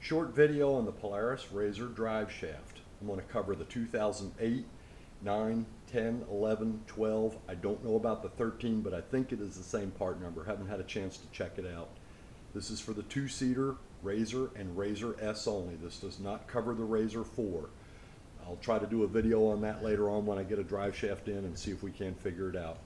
Short video on the Polaris RZR Driveshaft. I'm going to cover the 2008, 9, 10, 11, 12. I don't know about the 13, but I think it is the same part number. Haven't had a chance to check it out. This is for the two-seater RZR and RZR S only. This does not cover the RZR 4. I'll try to do a video on that later on when I get a drive shaft in and see if we can figure it out.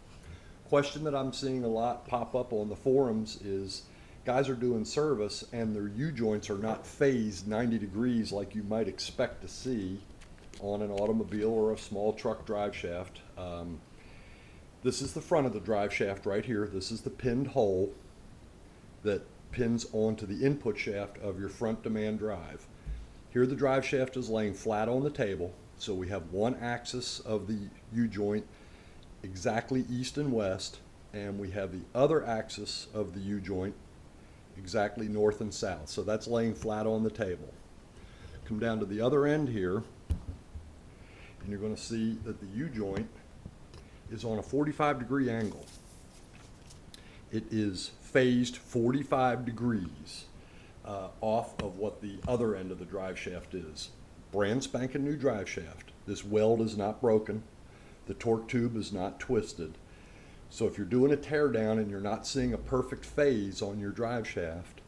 Question that I'm seeing a lot pop up on the forums is guys are doing service and their U-joints are not phased 90 degrees like you might expect to see on an automobile or a small truck drive shaft. This is the front of the drive shaft right here. This is the pinned hole that pins onto the input shaft of your front demand drive. Here the drive shaft is laying flat on the table, so we have one axis of the U-joint exactly east and west, and we have the other axis of the U-joint exactly north and south. So that's laying flat on the table. Come down to the other end here, and you're going to see that the U-joint is on a 45-degree angle. It is phased 45 degrees off of what the other end of the drive shaft is. Brand spanking new drive shaft. This weld is not broken. The torque tube is not twisted. So if you're doing a tear down and you're not seeing a perfect phase on your drive shaft,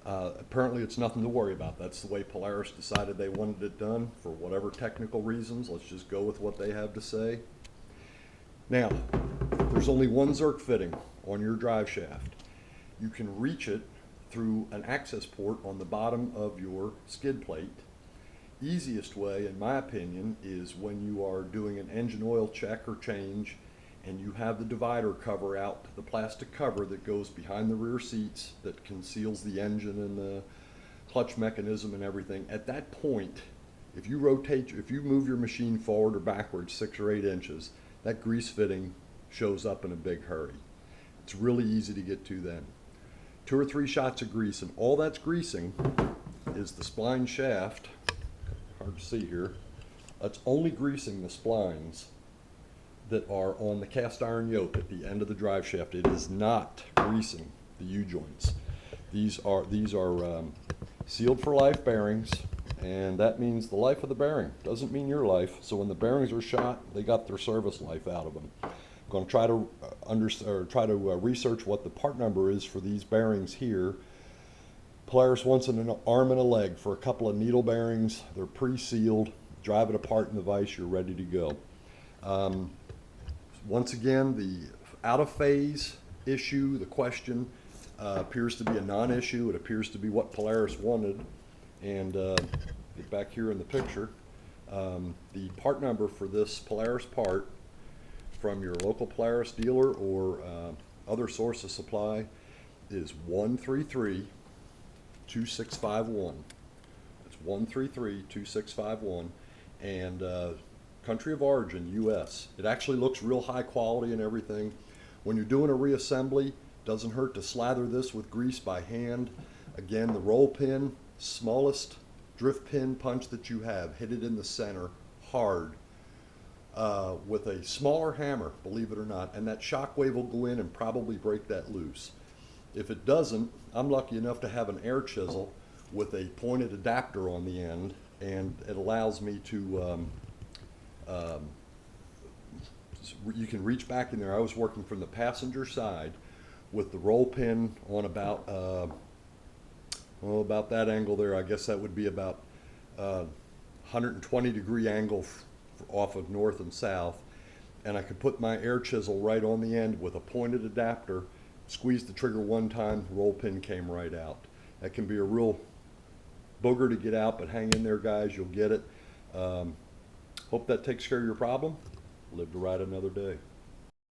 apparently it's nothing to worry about. That's the way Polaris decided they wanted it done for whatever technical reasons. Let's just go with what they have to say. Now, there's only one Zerk fitting on your drive shaft. You can reach it through an access port on the bottom of your skid plate. Easiest way, in my opinion, is when you are doing an engine oil check or change and you have the divider cover out, the plastic cover that goes behind the rear seats that conceals the engine and the clutch mechanism and everything. At that point, if you move your machine forward or backwards 6 or 8 inches, that grease fitting shows up in a big hurry. It's really easy to get to then. 2 or 3 shots of grease, and all that's greasing is the spline shaft. Hard to see here. That's only greasing the splines that are on the cast iron yoke at the end of the drive shaft. It is not greasing the U-joints. These are sealed for life bearings, and that means the life of the bearing. Doesn't mean your life. So when the bearings are shot, they got their service life out of them. I'm going to try to research what the part number is for these bearings here. Polaris wants an arm and a leg for a couple of needle bearings. They're pre-sealed. Drive it apart in the vise, you're ready to go. Once again, the out of phase issue, the question appears to be a non-issue. It appears to be what Polaris wanted. And get back here in the picture. The part number for this Polaris part from your local Polaris dealer or other source of supply is 133-2651. It's 133-2651, and country of origin, US. It actually looks real high quality and everything. When you're doing a reassembly, doesn't hurt to slather this with grease by hand. Again, the roll pin, smallest drift pin punch that you have, hit it in the center hard with a smaller hammer, believe it or not, and that shock wave will go in and probably break that loose. If it doesn't, I'm lucky enough to have an air chisel with a pointed adapter on the end, and it allows me to you can reach back in there. I was working from the passenger side with the roll pin on about about that angle there. I guess that would be about 120 degree angle off of north and south, and I could put my air chisel right on the end with a pointed adapter, squeeze the trigger one time, roll pin came right out. That can be a real booger to get out, but hang in there guys, you'll get it. Hope that takes care of your problem. Live to ride another day.